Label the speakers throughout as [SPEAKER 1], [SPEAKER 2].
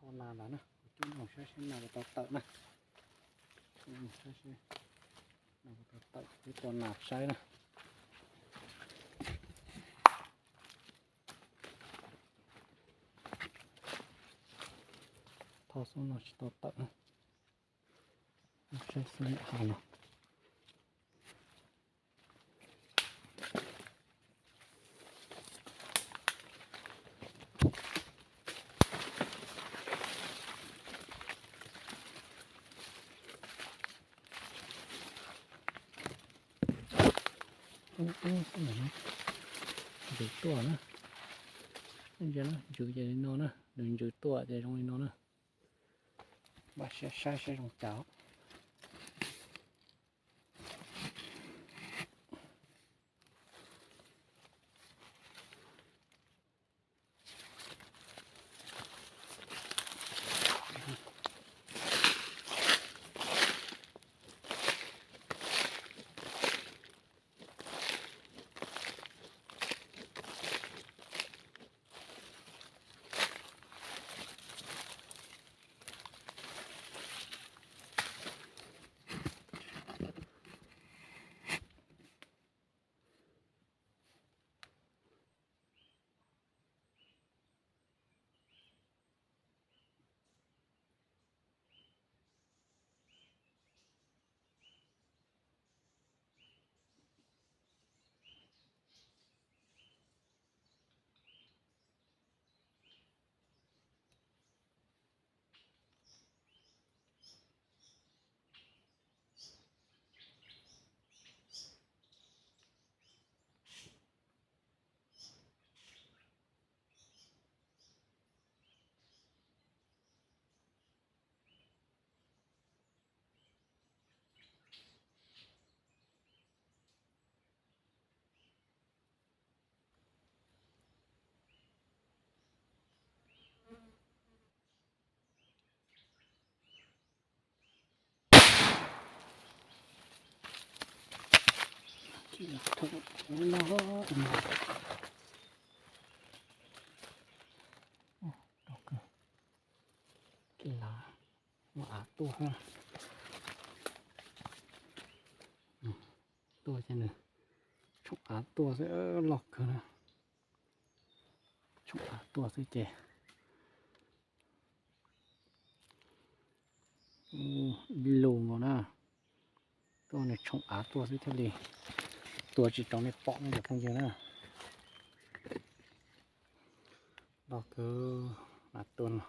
[SPEAKER 1] con nào đó nè chúng nó sẽ nào tao tự nè sẽ nào tao tự cái con nạp sai nè thao xuống nó sẽ tao tự nè sẽ bị hỏng rồi cái này nó giữ tua nữa giờ nó giữ giờ nó nữa đừng giữ tua để trong nó nữa bà sẽ sai trong chảo thôi nó cái lá mà tua ha tua trên này trong tua sẽ lọc rồi nè trong tua sẽ chè bị lùn rồi nè tua này trong tua sẽ thế này tua chỉ trong này bọng được không chứ nè đó cứ là tuần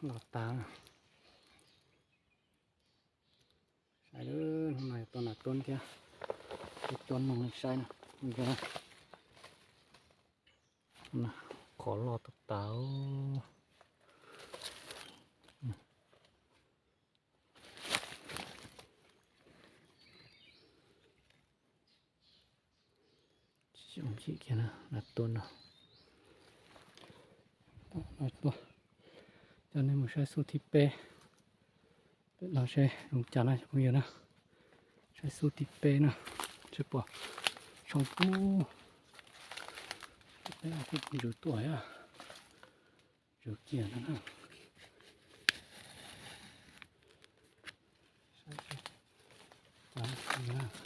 [SPEAKER 1] lọt tá sai nữa hôm nay tuần là tuần kia cái tuần nó sai nè bây giờ nè khó lọt tập táo chúng chị kia nè là tuần rồi đó cho nên một sai số thịt bê nó sẽ dùng chả này bây giờ nè sai số thịt bê nè chưa bỏ trong cu đây là cái rửa tuổi à rửa kia nữa nè đó nè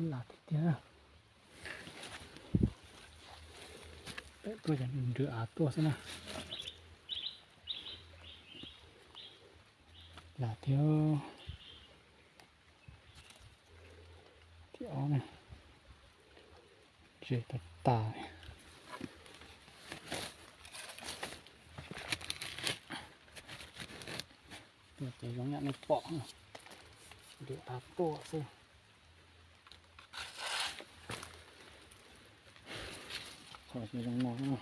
[SPEAKER 1] là thì thế nào đấy tôi chẳng rửa tua xem nào là thiếu thiếu này rửa thật tà này tôi chỉ giống như nó bỏ rửa tua xem khỏi chỉ giống nó nữa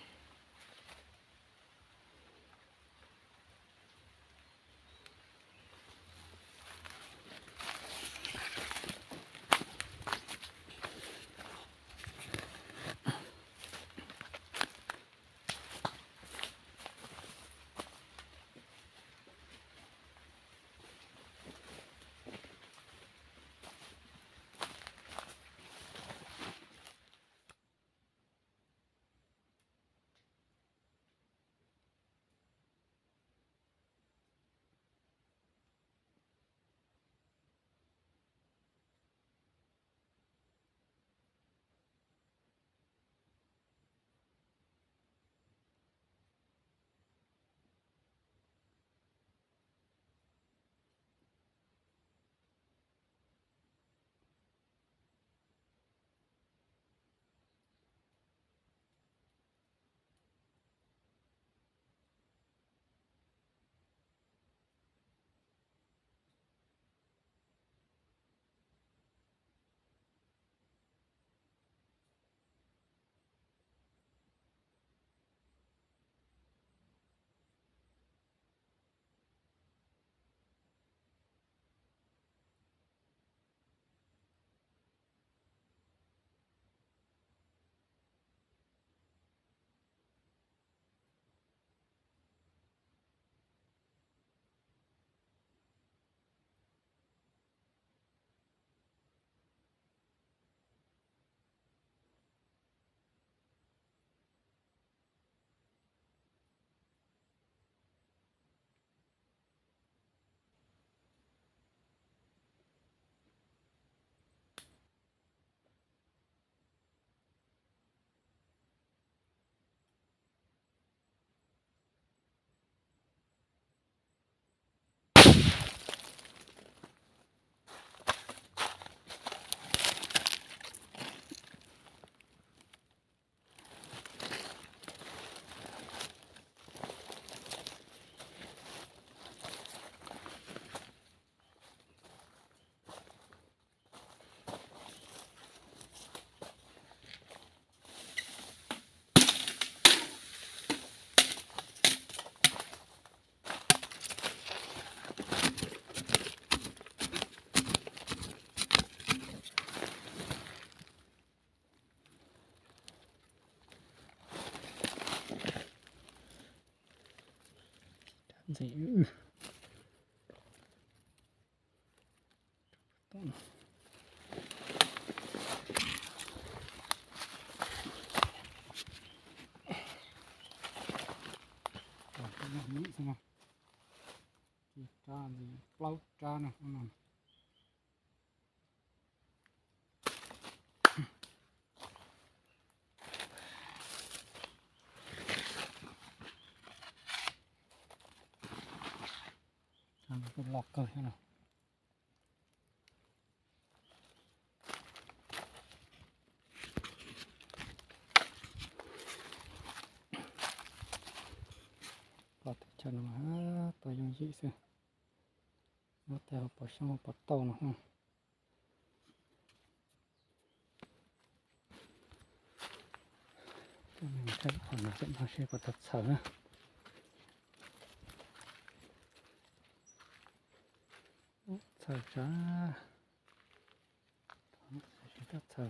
[SPEAKER 1] gì nghĩ xem nào tra gì lâu tra nào không nào cái lọc cơ thế nào có thể cho nó tôi dùng gì xem nó theo bỏ xong bỏ tàu nó không mình thấy còn nó sẽ nó sẽ có thật sợ nữa sợ ra sẽ thật sợ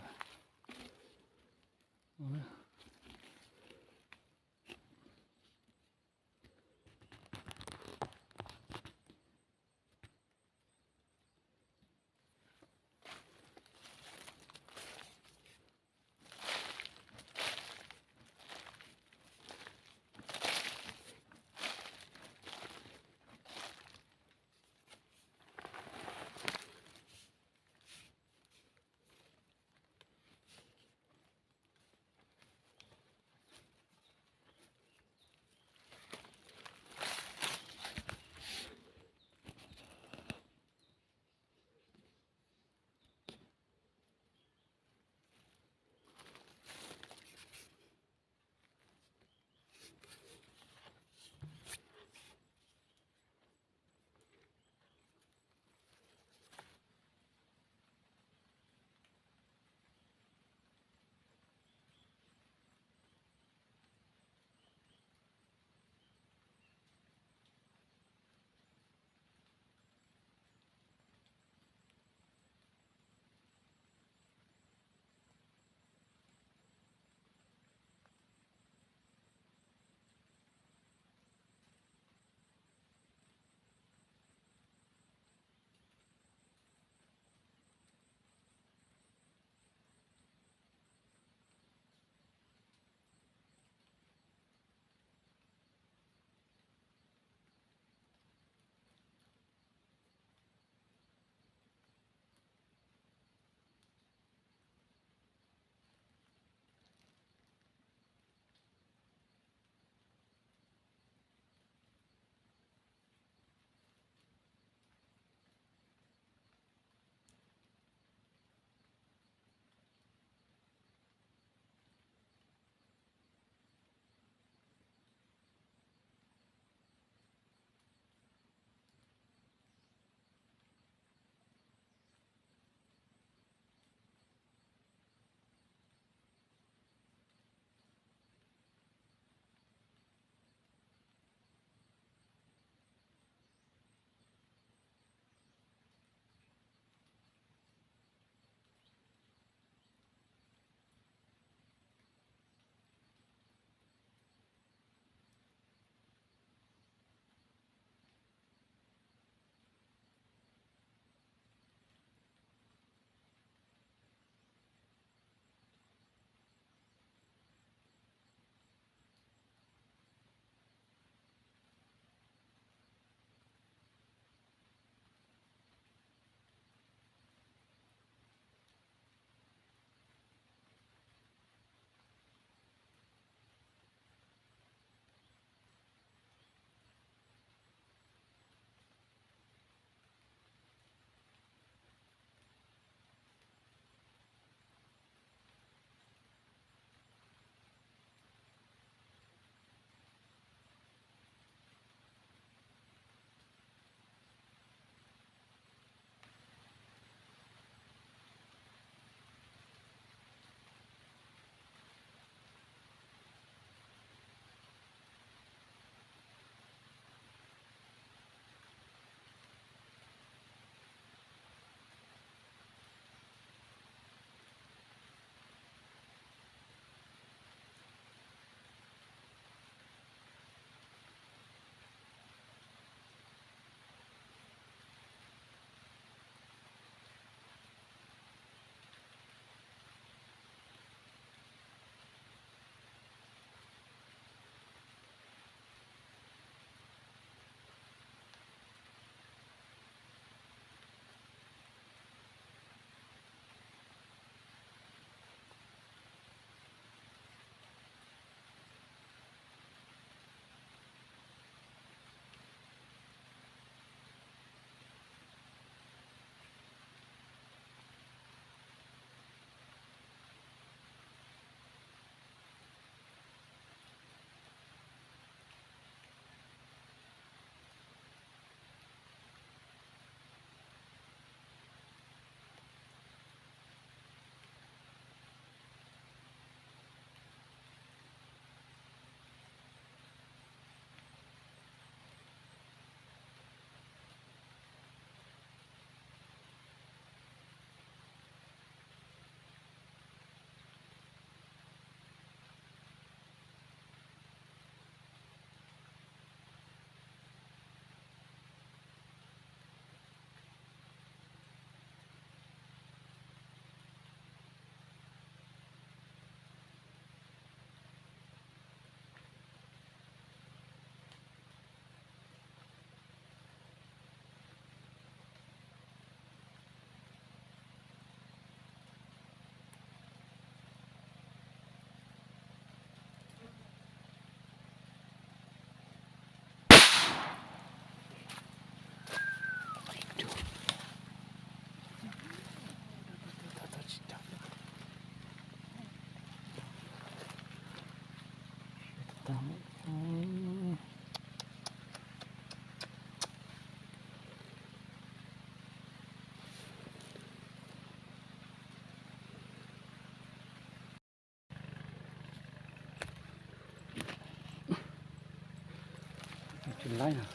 [SPEAKER 1] เป็นไรนะ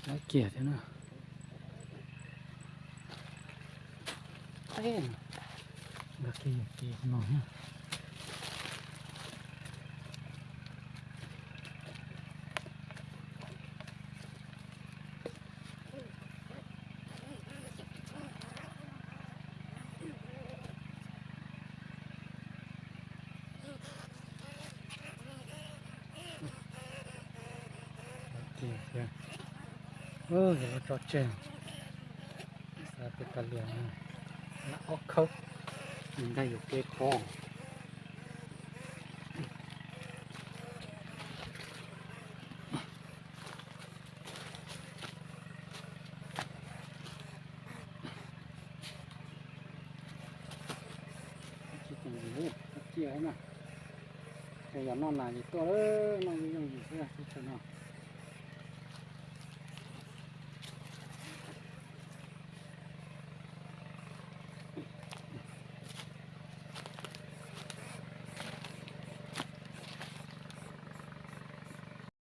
[SPEAKER 1] ไรเกียร์นะเอ้ยกเกียร์หน่อยนะเดี๋ยวอย่ามาจอดแจ้งสาเป็นตะเลียงนะแล้วออกเขามันได้อยู่เกยคองคิดอย่างนี้เกี่ยวนะแต่อย่านอนหนาอยู่ตัวนอนอยู่อย่างนี้ใช่ไหมทุกคนเนาะ